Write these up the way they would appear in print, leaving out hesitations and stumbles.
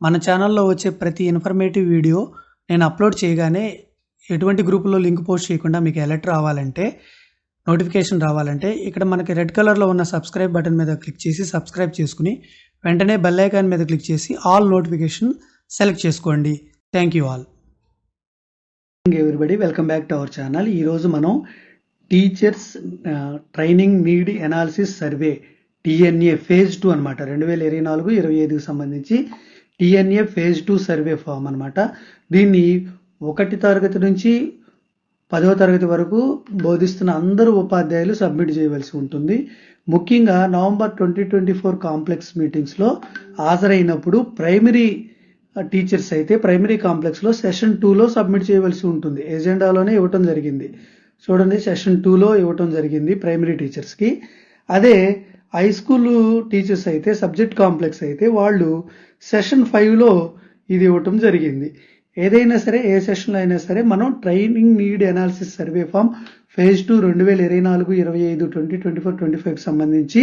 మన ఛానల్లో వచ్చే ప్రతి ఇన్ఫర్మేటివ్ వీడియో నేను అప్లోడ్ చేయగానే ఎటువంటి గ్రూపులో లింక్ పోస్ట్ చేయకుండా మీకు అలర్ట్ రావాలంటే, నోటిఫికేషన్ రావాలంటే ఇక్కడ మనకి రెడ్ కలర్‌లో ఉన్న సబ్స్క్రైబ్ బటన్ మీద క్లిక్ చేసి సబ్స్క్రైబ్ చేసుకొని, వెంటనే బెల్ ఐకాన్ మీద క్లిక్ చేసి ఆల్ నోటిఫికేషన్ సెలెక్ట్ చేసుకోండి. Thank you all. Everybody welcome back to our channel. ఈరోజు మనం teachers training need analysis survey TNA phase 2 అనమాట. 2024-25కి సంబంధించి టీఎన్ఏ ఫేజ్ 2 సర్వే ఫామ్ అనమాట. దీన్ని 1వ తరగతి నుంచి 10వ తరగతి వరకు బోధిస్తున్న అందరూ ఉపాధ్యాయులు సబ్మిట్ చేయవలసి ఉంటుంది. ముఖ్యంగా నవంబర్ 2024 కాంప్లెక్స్ మీటింగ్స్లో హాజరైనప్పుడు ప్రైమరీ టీచర్స్ అయితే ప్రైమరీ కాంప్లెక్స్లో సెషన్ 2లో సబ్మిట్ చేయవలసి ఉంటుంది. ఎజెండాలోనే ఇవ్వటం జరిగింది. చూడండి, సెషన్ 2లో ఇవ్వటం జరిగింది ప్రైమరీ టీచర్స్కి. అదే హై స్కూల్ టీచర్స్ అయితే సబ్జెక్ట్ కాంప్లెక్స్ అయితే వాళ్ళు సెషన్ 5లో ఇది ఇవ్వటం జరిగింది. ఏదైనా సరే, ఏ సెషన్లో అయినా సరే మనం training need analysis survey form phase 2 2024-25 2024-25కి సంబంధించి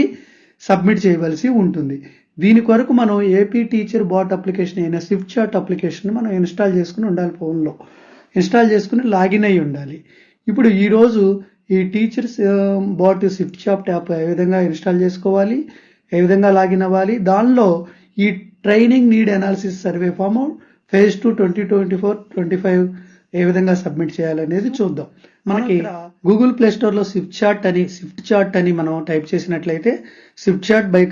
సబ్మిట్ చేయవలసి ఉంటుంది. దీని కొరకు మనం ఏపీ టీచర్ బాట్ అప్లికేషన్ అయిన స్విఫ్ట్ చార్ట్ అప్లికేషన్ మనం ఇన్స్టాల్ చేసుకుని ఉండాలి. ఫోన్లో ఇన్స్టాల్ చేసుకుని లాగిన్ అయి ఉండాలి. ఇప్పుడు ఈరోజు ఈ teachers bot swift chat app ఏ విధంగా ఇన్స్టాల్ చేసుకోవాలి, ఏ విధంగా లాగిన్ అవ్వాలి, దానిలో ఈ training need analysis survey form phase 2 2024-25 ఏ విధంగా సబ్మిట్ చేయాలనేది చూద్దాం. మనకి గూగుల్ ప్లే స్టోర్లో స్విఫ్ట్ చార్ట్ అని మనం టైప్ చేసినట్లయితే swift chat by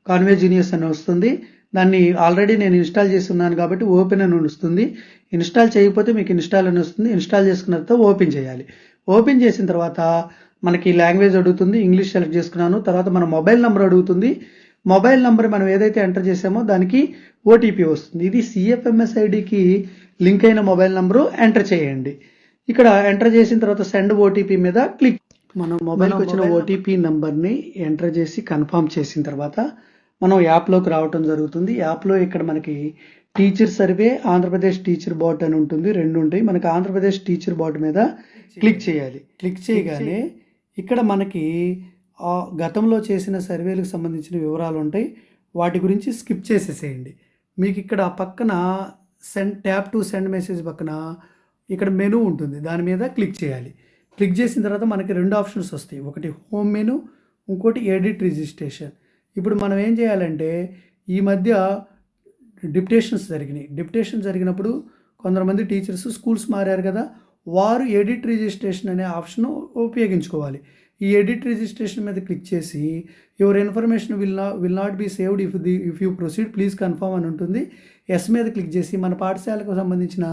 ConveGenius అని వస్తుంది. దాన్ని ఆల్రెడీ నేను ఇన్స్టాల్ చేసి ఉన్నాను కాబట్టి ఓపెన్ అని వస్తుంది. ఇన్స్టాల్ చేయకపోతే మీకు ఇన్స్టాల్ అని వస్తుంది. ఇన్స్టాల్ చేసుకున్న తర్వాత ఓపెన్ చేయాలి. ఓపెన్ చేసిన తర్వాత మనకి లాంగ్వేజ్ అడుగుతుంది. ఇంగ్లీష్ సెలెక్ట్ చేసుకున్నాను. తర్వాత మన మొబైల్ నెంబర్ అడుగుతుంది. మొబైల్ నెంబర్ మనం ఏదైతే ఎంటర్ చేసామో దానికి ఓటీపీ వస్తుంది. ఇది సిఎఫ్ఎంఎస్ఐడికి లింక్ అయిన మొబైల్ నెంబరు ఎంటర్ చేయండి. ఇక్కడ ఎంటర్ చేసిన తర్వాత సెండ్ ఓటీపీ మీద క్లిక్. మనం మొబైల్కి వచ్చిన ఓటీపీ నెంబర్ని ఎంటర్ చేసి కన్ఫర్మ్ చేసిన తర్వాత మనం యాప్లోకి రావటం జరుగుతుంది. యాప్లో ఇక్కడ మనకి teacher survey, Andhra Pradesh teacher bot అని ఉంటుంది. రెండు ఉంటాయి. మనకి ఆంధ్రప్రదేశ్ టీచర్ బాట్ మీద క్లిక్ చేయాలి. క్లిక్ చేయగానే ఇక్కడ మనకి గతంలో చేసిన సర్వేలకు సంబంధించిన వివరాలు ఉంటాయి. వాటి గురించి స్కిప్ చేసేసేయండి. మీకు ఇక్కడ పక్కన ట్యాప్ టు సెండ్ మెసేజ్ పక్కన ఇక్కడ మెనూ ఉంటుంది. దాని మీద క్లిక్ చేయాలి. క్లిక్ చేసిన తర్వాత మనకి 2 ఆప్షన్స్ వస్తాయి. ఒకటి హోమ్ మెనూ, ఇంకోటి ఎడిట్ రిజిస్ట్రేషన్. ఇప్పుడు మనం ఏం చేయాలంటే, ఈ మధ్య డిప్యుటేషన్ జరిగినప్పుడు కొంతమంది టీచర్స్ స్కూల్స్ మారారు కదా, వారు ఎడిట్ రిజిస్ట్రేషన్ అనే ఆప్షన్ ఉపయోగించుకోవాలి. ఈ ఎడిట్ రిజిస్ట్రేషన్ మీద క్లిక్ చేసి your information will not be saved if you proceed please confirm అని ఉంటుంది. ఎస్ మీద క్లిక్ చేసి మన పాఠశాలకు సంబంధించిన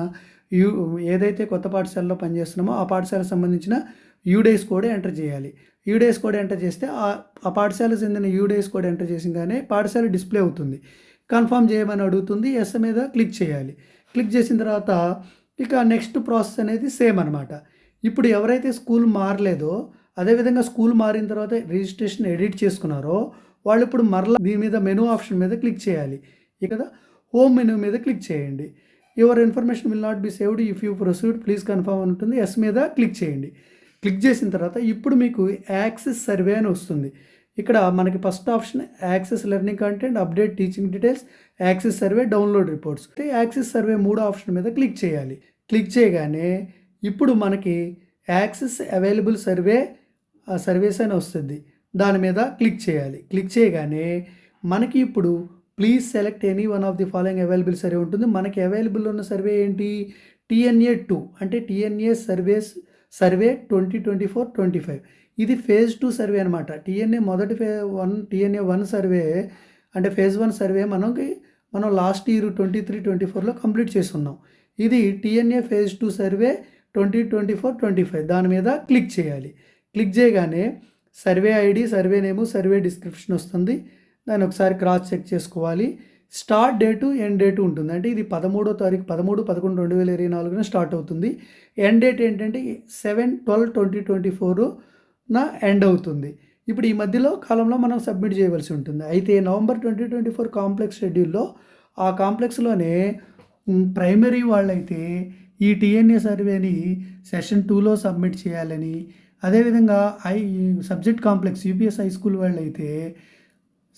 ఏదైతే కొత్త పాఠశాలలో పనిచేస్తున్నామో ఆ పాఠశాలకు సంబంధించిన యూడేస్ కోడ్ ఎంటర్ చేయాలి. యూడేస్ కోడ్ ఎంటర్ చేస్తే ఆ పాఠశాలకు చెందిన యూడేస్ కోడ్ ఎంటర్ చేసింగానే పాఠశాల డిస్ప్లే అవుతుంది. కన్ఫర్మ్ చేయమని అడుగుతుంది. ఎస్ మీద క్లిక్ చేయాలి. క్లిక్ చేసిన తర్వాత ఇక నెక్స్ట్ ప్రాసెస్ అనేది సేమ్ అనమాట. ఇప్పుడు ఎవరైతే స్కూల్ మారలేదో, అదేవిధంగా స్కూల్ మారిన తర్వాత రిజిస్ట్రేషన్ ఎడిట్ చేసుకున్నారో వాళ్ళు ఇప్పుడు మరలా దీని మీద మెనూ ఆప్షన్ మీద క్లిక్ చేయాలి. ఇక్కడ హోమ్ మెనూ మీద క్లిక్ చేయండి. Your information will not be saved if you proceed please confirm అని ఉంటుంది. ఎస్ మీద క్లిక్ చేయండి. క్లిక్ చేసిన తర్వాత ఇప్పుడు మీకు యాక్సెస్ సర్వే అని వస్తుంది. ఇక్కడ మనకి first option access learning content, update teaching details, access survey, download reports. Access survey 3వ ఆప్షన్ మీద క్లిక్ చేయాలి. క్లిక్ చేయగానే ఇప్పుడు మనకి యాక్సెస్ అవైలబుల్ సర్వేస్ అని వస్తుంది. దాని మీద క్లిక్ చేయాలి. క్లిక్ చేయగానే మనకి ఇప్పుడు please select any one of the following available survey ఉంటుంది. మనకి అవైలబుల్ ఉన్న సర్వే ఏంటి? టీఎన్ఏ 2 అంటే టీఎన్ఏ సర్వే 2024-25. ఇది ఫేజ్ 2 సర్వే అనమాట. టీఎన్ఏ టీఎన్ఏ 1 సర్వే అంటే ఫేజ్ 1 సర్వే మనం లాస్ట్ ఇయర్ 23-24లో కంప్లీట్ చేసుకున్నాం. ఇది టీఎన్ఏ ఫేజ్ 2 సర్వే 2024-25. దాని మీద క్లిక్ చేయాలి. క్లిక్ చేయగానే సర్వే ఐడి, సర్వే నేము, సర్వే డిస్క్రిప్షన్ వస్తుంది. దాన్ని ఒకసారి క్రాస్ చెక్ చేసుకోవాలి. స్టార్ట్ డేటు, ఎండ్ డేటు ఉంటుంది. అంటే ఇది 13వ తారీఖు 13/11/2024 స్టార్ట్ అవుతుంది. ఎండ్ డేట్ ఏంటంటే 7/12/2024 ఎండ్ అవుతుంది. ఇప్పుడు ఈ మధ్యలో కాలంలో మనం సబ్మిట్ చేయవలసి ఉంటుంది. అయితే నవంబర్ 2024 కాంప్లెక్స్ షెడ్యూల్లో ఆ కాంప్లెక్స్లోనే ప్రైమరీ వాళ్ళైతే ఈ టీఎన్ఏ సర్వేని సెషన్ 2లో సబ్మిట్ చేయాలని, అదేవిధంగా subject complex UPS high school వాళ్ళు అయితే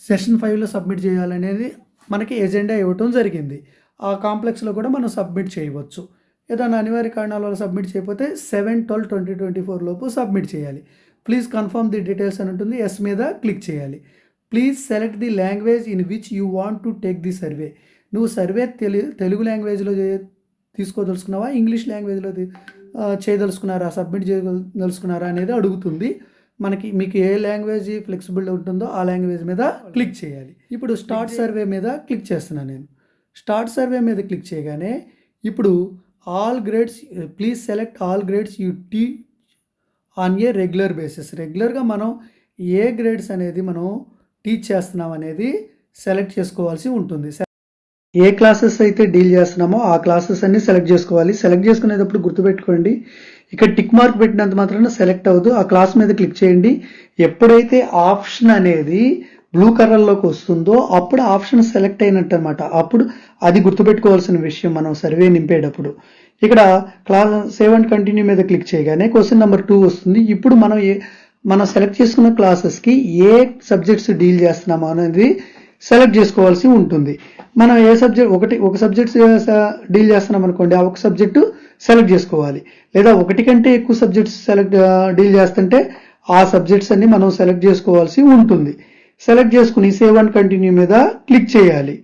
సెషన్ 5లో సబ్మిట్ చేయాలనేది మనకి ఎజెండా ఇవ్వటం జరిగింది. ఆ కాంప్లెక్స్లో కూడా మనం సబ్మిట్ చేయవచ్చు. ఏదైనా అనివార్య కారణాల వల్ల సబ్మిట్ చేయకపోతే 7/12/2024 లోపు సబ్మిట్ చేయాలి. ప్లీజ్ కన్ఫర్మ్ ది డీటెయిల్స్ అని ఉంటుంది. ఎస్ మీద క్లిక్ చేయాలి. Please select the language in which you want to take the survey. నువ్వు సర్వే తెలుగు లాంగ్వేజ్లో తీసుకోదలుచుకున్నావా, ఇంగ్లీష్ లాంగ్వేజ్లో చేయదలుచుకున్నారా, సబ్మిట్ చేయదలుచుకున్నారా అనేది అడుగుతుంది. మీకు ఏ లాంగ్వేజ్ ఫ్లెక్సిబుల్ ఉంటుందో ఆ లాంగ్వేజ్ మీద క్లిక్ చేయాలి. ఇప్పుడు స్టార్ట్ సర్వే మీద క్లిక్ చేస్తున్నాను నేను. స్టార్ట్ సర్వే మీద క్లిక్ చేయగానే ఇప్పుడు all grades please select all grades you teach on a regular basis. రెగ్యులర్గా మనం ఏ గ్రేడ్స్ అనేది మనం టీచ్ చేస్తున్నాం అనేది సెలెక్ట్ చేసుకోవాల్సి ఉంటుంది. ఏ క్లాసెస్ అయితే డీల్ చేస్తున్నామో ఆ క్లాసెస్ అన్ని సెలెక్ట్ చేసుకోవాలి. సెలెక్ట్ చేసుకునేటప్పుడు గుర్తుపెట్టుకోండి, ఇక్కడ టిక్ మార్క్ పెట్టినంత మాత్రాన సెలెక్ట్ అవ్వదు. ఆ క్లాస్ మీద క్లిక్ చేయండి. ఎప్పుడైతే ఆప్షన్ అనేది బ్లూ కలర్లోకి వస్తుందో అప్పుడు ఆప్షన్ సెలెక్ట్ అయినట్టు అనమాట. అప్పుడు అది గుర్తుపెట్టుకోవాల్సిన విషయం మనం సర్వే నింపేటప్పుడు. ఇక్కడ క్లాస్ సేవ్ అండ్ కంటిన్యూ మీద క్లిక్ చేయగానే క్వశ్చన్ నెంబర్ 2 వస్తుంది. ఇప్పుడు మనం సెలెక్ట్ చేసుకున్న క్లాసెస్కి ఏ సబ్జెక్ట్స్ డీల్ చేస్తున్నామో అనేది సెలెక్ట్ చేసుకోవాల్సి ఉంటుంది. మనం ఏ సబ్జెక్ట్ ఒక సబ్జెక్ట్స్ డీల్ చేస్తున్నాం అనుకోండి, ఆ ఒక సబ్జెక్టు సెలెక్ట్ చేసుకోవాలి. లేదా ఒకటి కంటే ఎక్కువ సబ్జెక్ట్స్ డీల్ చేస్తుంటే ఆ సబ్జెక్ట్స్ అన్ని మనం సెలెక్ట్ చేసుకోవాల్సి ఉంటుంది. సెలెక్ట్ చేసుకుని సేవ్ అండ్ కంటిన్యూ మీద క్లిక్ చేయాలి.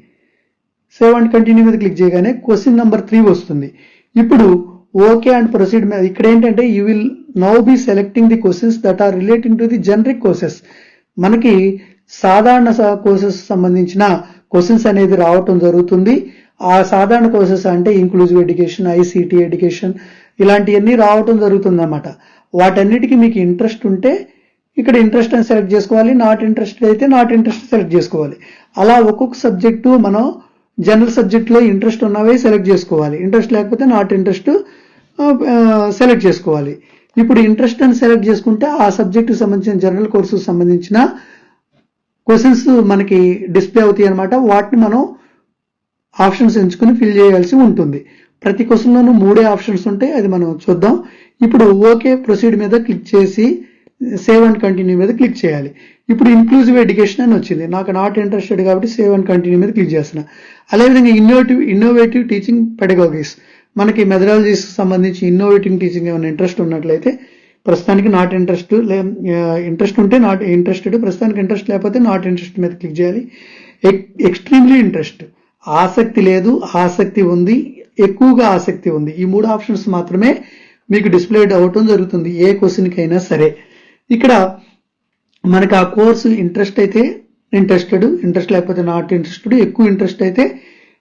సేవ్ అండ్ కంటిన్యూ మీద క్లిక్ చేయగానే క్వశ్చన్ నెంబర్ 3 వస్తుంది. ఇప్పుడు ఓకే అండ్ ప్రొసీడ్ మీద ఇక్కడ ఏంటంటే you will now be selecting the questions that are relating to the generic courses. మనకి సాధారణ కోర్సెస్ సంబంధించిన క్వశ్చన్స్ అనేది రావటం జరుగుతుంది. ఆ సాధారణ కోర్సెస్ అంటే ఇంక్లూజివ్ ఎడ్యుకేషన్, ఐసీటీ ఎడ్యుకేషన్ ఇలాంటివన్నీ రావటం జరుగుతుంది అన్నమాట. వాటన్నిటికీ మీకు ఇంట్రెస్ట్ ఉంటే ఇక్కడ ఇంట్రెస్ట్ అని సెలెక్ట్ చేసుకోవాలి. నాట్ ఇంట్రెస్టెడ్ అయితే నాట్ ఇంట్రెస్ట్ సెలెక్ట్ చేసుకోవాలి. అలా ఒక్కొక్క సబ్జెక్టు మనం జనరల్ సబ్జెక్ట్లో ఇంట్రెస్ట్ ఉన్నవే సెలెక్ట్ చేసుకోవాలి. ఇంట్రెస్ట్ లేకపోతే నాట్ ఇంట్రెస్ట్ సెలెక్ట్ చేసుకోవాలి. ఇప్పుడు ఇంట్రెస్ట్ అని సెలెక్ట్ చేసుకుంటే ఆ సబ్జెక్టుకి సంబంధించిన జనరల్ కోర్సుకు సంబంధించిన క్వశ్చన్స్ మనకి డిస్ప్లే అవుతాయి అనమాట. వాటిని మనం ఆప్షన్స్ ఎంచుకుని ఫిల్ చేయాల్సి ఉంటుంది. ప్రతి క్వశ్చన్లోనూ 3 ఆప్షన్స్ ఉంటాయి, అది మనం చూద్దాం. ఇప్పుడు ఓకే ప్రొసీడ్ మీద క్లిక్ చేసి సేవ్ అండ్ కంటిన్యూ మీద క్లిక్ చేయాలి. ఇప్పుడు ఇంక్లూజివ్ ఎడ్యుకేషన్ అని వచ్చింది. నాకు నాట్ ఇంట్రెస్టెడ్ కాబట్టి సేవ్ అండ్ కంటిన్యూ మీద క్లిక్ చేస్తున్నా. అదేవిధంగా ఇన్నోవేటివ్ టీచింగ్ పెడగాగిస్, మనకి మెథడాలజీస్ సంబంధించి ఇన్నోవేటివ్ టీచింగ్ ఏమైనా ఇంట్రెస్ట్ ఉన్నట్లయితే ప్రస్తుతానికి నాట్ ఇంట్రెస్ట్, ఇంట్రెస్ట్ ఉంటే నాట్ ఇంట్రెస్టెడ్, ప్రస్తుతానికి ఇంట్రెస్ట్ లేకపోతే నాట్ ఇంట్రెస్ట్ మీద క్లిక్ చేయాలి. ఎక్స్ట్రీమ్లీ ఇంట్రెస్ట్, ఆసక్తి లేదు, ఆసక్తి ఉంది, ఎక్కువగా ఆసక్తి ఉంది. ఈ 3 ఆప్షన్స్ మాత్రమే మీకు డిస్ప్లేడ్ అవటం జరుగుతుంది ఏ క్వశ్చన్కైనా సరే. ఇక్కడ మనకి ఆ కోర్సు ఇంట్రెస్ట్ అయితే ఇంట్రెస్టెడ్, ఇంట్రెస్ట్ లేకపోతే నాట్ ఇంట్రెస్టెడ్, ఎక్కువ ఇంట్రెస్ట్ అయితే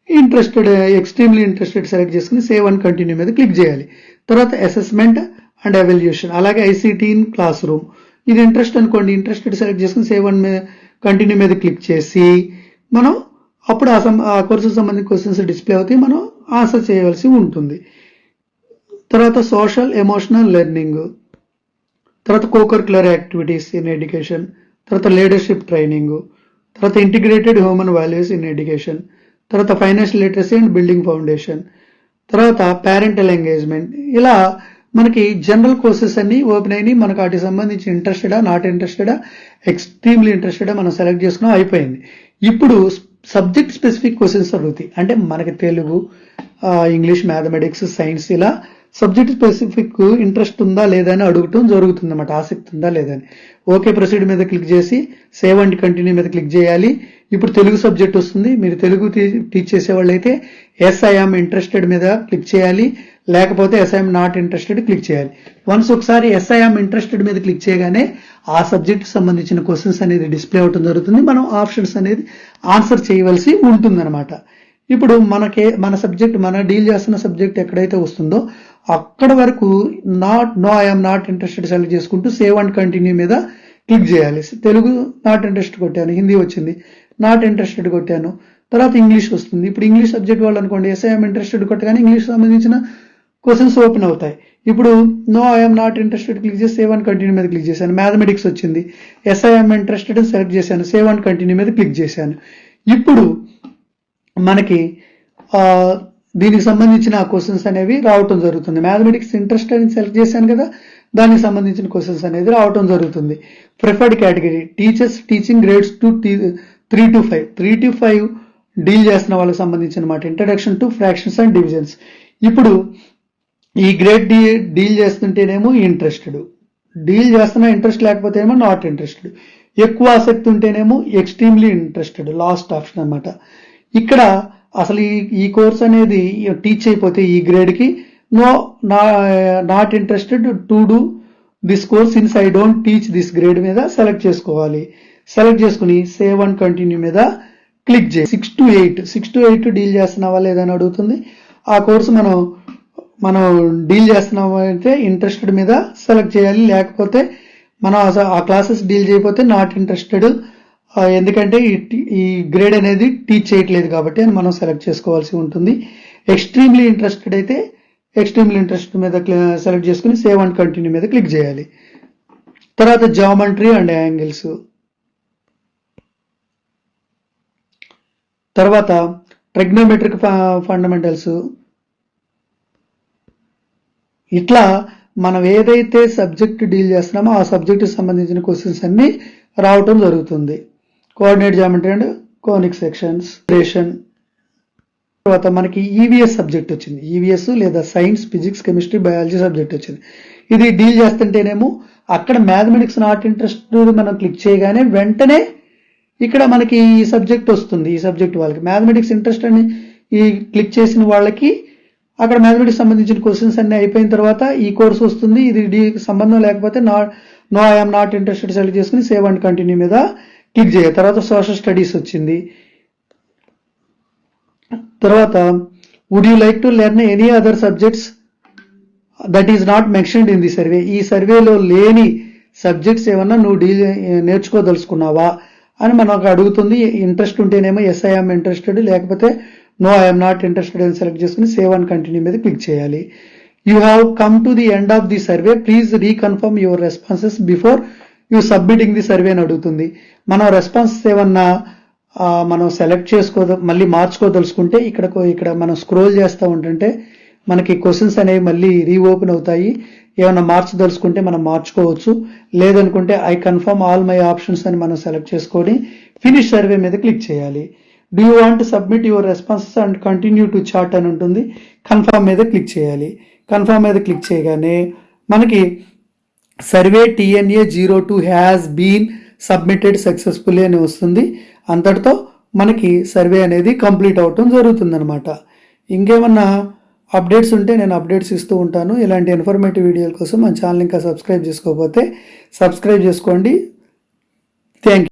ఇంట్రెస్టెడ్, ఎక్స్ట్రీమ్లీ ఇంట్రెస్టెడ్ సెలెక్ట్ చేసుకుని సేవ్ అండ్ కంటిన్యూ మీద క్లిక్ చేయాలి. తర్వాత అసెస్మెంట్ అండ్ ఎవాల్యుయేషన్, అలాగే ఐసీటీ ఇన్ క్లాస్ రూమ్, ఇది ఇంట్రెస్ట్ అనుకోండి, ఇంట్రెస్టెడ్ సెలెక్ట్ చేసుకుని సేవ్ అండ్ కంటిన్యూ మీద క్లిక్ చేసి మనం అప్పుడు ఆ కోర్సుకు సంబంధించిన క్వశ్చన్స్ డిస్ప్లే అవుతాయి, మనం ఆన్సర్ చేయవలసి ఉంటుంది. తర్వాత సోషల్ ఎమోషనల్ లెర్నింగ్, తర్వాత కోకరిక్యులర్ యాక్టివిటీస్ ఇన్ ఎడ్యుకేషన్, తర్వాత లీడర్షిప్ ట్రైనింగ్, తర్వాత integrated human values in education, తర్వాత financial literacy and building foundation, తర్వాత పేరెంటల్ ఎంగేజ్మెంట్. ఇలా మనకి జనరల్ కోర్సెస్ అన్ని ఓపెన్ అయినాయి. మనకు వాటికి సంబంధించి ఇంట్రెస్టెడా, నాట్ ఇంట్రెస్టెడా, ఎక్స్ట్రీమ్లీ ఇంట్రెస్టెడా మనం సెలెక్ట్ చేసుకున్నాం, అయిపోయింది. ఇప్పుడు సబ్జెక్ట్ స్పెసిఫిక్ క్వశ్చన్స్ అడుగుతాయి. అంటే మనకి తెలుగు, ఇంగ్లీష్, మ్యాథమెటిక్స్, సైన్స్ ఇలా సబ్జెక్ట్ స్పెసిఫిక్ ఇంట్రెస్ట్ ఉందా లేదా అని అడగటం జరుగుతుంది అన్నమాట, ఆసక్తి ఉందా లేదని. ఓకే ప్రొసీడ్ మీద క్లిక్ చేసి సేవ్ అండ్ కంటిన్యూ మీద క్లిక్ చేయాలి. ఇప్పుడు తెలుగు సబ్జెక్ట్ వస్తుంది. మీరు తెలుగు టీచ్ చేసేవాళ్ళు అయితే ఎస్ ఐఎమ్ ఇంట్రెస్టెడ్ మీద క్లిక్ చేయాలి, లేకపోతే yes I'm not interested click చేయాలి. వన్స్ ఒకసారి ఎస్ ఐఎమ్ ఇంట్రెస్టెడ్ మీద క్లిక్ చేయగానే ఆ సబ్జెక్ట్ సంబంధించిన క్వశ్చన్స్ అనేది డిస్ప్లే అవటం జరుగుతుంది. మనం ఆప్షన్స్ అనేది ఆన్సర్ చేయవలసి ఉంటుంది అనమాట. ఇప్పుడు మన సబ్జెక్ట్, మన డీల్ చేస్తున్న సబ్జెక్ట్ ఎక్కడైతే వస్తుందో అక్కడ వరకు no I'm not interested select చేసుకుంటూ సేవ్ అండ్ కంటిన్యూ మీద క్లిక్ చేయాలి. తెలుగు నాట్ ఇంట్రెస్ట్ కొట్టాను, హిందీ వచ్చింది, నాట్ ఇంట్రెస్టెడ్ కొట్టాను, తర్వాత ఇంగ్లీష్ వస్తుంది. ఇప్పుడు ఇంగ్లీష్ సబ్జెక్ట్ వాళ్ళు అనుకోండి, ఎస్ఐఎం ఇంట్రెస్టెడ్ కొట్టగానే ఇంగ్లీష్ సంబంధించిన క్వశ్చన్స్ ఓపెన్ అవుతాయి. ఇప్పుడు no I'm not interested click చేసి సేవ్ అండ్ కంటిన్యూ మీద క్లిక్ చేశాను. మ్యాథమెటిక్స్ వచ్చింది, ఎస్ఐఎం ఇంట్రెస్టెడ్ సెలెక్ట్ చేశాను, సేవ్ అండ్ కంటిన్యూ మీద క్లిక్ చేశాను. ఇప్పుడు మనకి దీనికి సంబంధించిన క్వశ్చన్స్ అనేవి రావటం జరుగుతుంది. మ్యాథమెటిక్స్ ఇంట్రెస్ట్ అని సెలెక్ట్ చేశాను కదా, దానికి సంబంధించిన క్వశ్చన్స్ అనేది రావటం జరుగుతుంది. Preferred category teachers teaching grades 3 to 5. 3 to 5 deal చేస్తున్న వాళ్ళకి సంబంధించిన మాట. Introduction to fractions and divisions. ఇప్పుడు ఈ గ్రేడ్ డీల్ చేస్తుంటేనేమో ఇంట్రెస్టెడ్, డీల్ చేస్తున్న ఇంట్రెస్ట్ లేకపోతేనేమో నాట్ ఇంట్రెస్టెడ్, ఎక్కువ ఆసక్తి ఉంటేనేమో ఎక్స్ట్రీమ్లీ ఇంట్రెస్టెడ్, లాస్ట్ ఆప్షన్ అనమాట. ఇక్కడ అసలు ఈ కోర్స్ అనేది టీచ్ అయిపోతే ఈ గ్రేడ్కి not interested to do this course since I don't teach this grade మీద సెలెక్ట్ చేసుకోవాలి. సెలెక్ట్ చేసుకుని సేవ్ అండ్ కంటిన్యూ మీద క్లిక్ చేయి. 6 to 8 డీల్ చేస్తున్నావా లేదని అడుగుతుంది. ఆ కోర్సు మనం డీల్ చేస్తున్నామంటే ఇంట్రెస్టెడ్ మీద సెలెక్ట్ చేయాలి. లేకపోతే మనం ఆ క్లాసెస్ డీల్ చేయకపోతే నాట్ ఇంట్రెస్టెడ్, ఎందుకంటే ఈ గ్రేడ్ అనేది టీచ్ చేయట్లేదు కాబట్టి అని మనం సెలెక్ట్ చేసుకోవాల్సి ఉంటుంది. ఎక్స్ట్రీమ్లీ ఇంట్రెస్టెడ్ అయితే ఎక్స్ట్రీమ్లీ ఇంట్రెస్ట్ మీద సెలెక్ట్ చేసుకుని సేవ్ అండ్ కంటిన్యూ మీద క్లిక్ చేయాలి. తర్వాత జామెట్రీ అండ్ యాంగిల్స్, తర్వాత ట్రిగ్నోమెట్రిక్ ఫండమెంటల్స్. ఇట్లా మనం ఏదైతే సబ్జెక్ట్ డీల్ చేస్తున్నామో ఆ సబ్జెక్టుకి సంబంధించిన క్వశ్చన్స్ అన్ని రావటం జరుగుతుంది. Coordinate geometry and conic sections. తర్వాత మనకి ఈవీఎస్ సబ్జెక్ట్ వచ్చింది. ఈవీఎస్ లేదా science, physics, chemistry, biology subject వచ్చింది. ఇది డీల్ చేస్తుంటేనేమో అక్కడ మ్యాథమెటిక్స్ నాట్ ఇంట్రెస్టెడ్ మనం క్లిక్ చేయగానే వెంటనే ఇక్కడ మనకి ఈ సబ్జెక్ట్ వస్తుంది. ఈ సబ్జెక్ట్ వాళ్ళకి మ్యాథమెటిక్స్ ఇంట్రెస్ట్ అని ఈ క్లిక్ చేసిన వాళ్ళకి అక్కడ మ్యాథమెటిక్స్ సంబంధించిన క్వశ్చన్స్ అన్ని అయిపోయిన తర్వాత ఈ కోర్స్ వస్తుంది. ఇది సంబంధం లేకపోతే no I'm not interested select చేసుకుని సేవ్ అండ్ కంటిన్యూ మీద క్లిక్ చేయాలి. తర్వాత సోషల్ స్టడీస్ వచ్చింది. తర్వాత would you like to learn any other subjects that is not mentioned in the survey. ఈ సర్వేలో లేని సబ్జెక్ట్స్ ఏమన్నా నువ్వు నేర్చుకోదలుచుకున్నావా అని మనకు అడుగుతుంది. ఇంట్రెస్ట్ ఉంటేనేమో ఎస్ ఐఎమ్ ఇంట్రెస్టెడ్, లేకపోతే నో ఐఎమ్ నాట్ ఇంట్రెస్టెడ్ అని సెలెక్ట్ చేసుకుని సేవ్ అండ్ కంటిన్యూ మీద క్లిక్ చేయాలి. You have come to the end of the survey, please reconfirm your responses before you submitting the survey అని అడుగుతుంది. మనం responses ఏమన్నా మనం సెలెక్ట్ మళ్ళీ మార్చుకోదలుచుకుంటే ఇక్కడ మనం స్క్రోల్ చేస్తూ ఉంటుంటే మనకి క్వశ్చన్స్ అనేవి మళ్ళీ రీఓపెన్ అవుతాయి. ఏమైనా మార్చదలుచుకుంటే మనం మార్చుకోవచ్చు. లేదనుకుంటే I confirm all my options అని మనం సెలెక్ట్ చేసుకొని ఫినిష్ సర్వే మీద క్లిక్ చేయాలి. Do you want submit your responses and continue to chat అని ఉంటుంది. కన్ఫర్మ్ మీద క్లిక్ చేయాలి. కన్ఫర్మ్ మీద క్లిక్ చేయగానే మనకి survey TNA 02 has been submitted successfully అని వస్తుంది. అంతటితో మనకి సర్వే అనేది కంప్లీట్ అవటం జరుగుతుంది అనమాట. ఇంకేమన్నా అప్డేట్స్ ఉంటే నేను అప్డేట్స్ ఇస్తూ ఉంటాను. ఇలాంటి ఇన్ఫర్మేటివ్ వీడియోల కోసం మన ఛానల్ ఇంకా సబ్స్క్రైబ్ చేసుకోకపోతే సబ్స్క్రైబ్ చేసుకోండి. Thank you.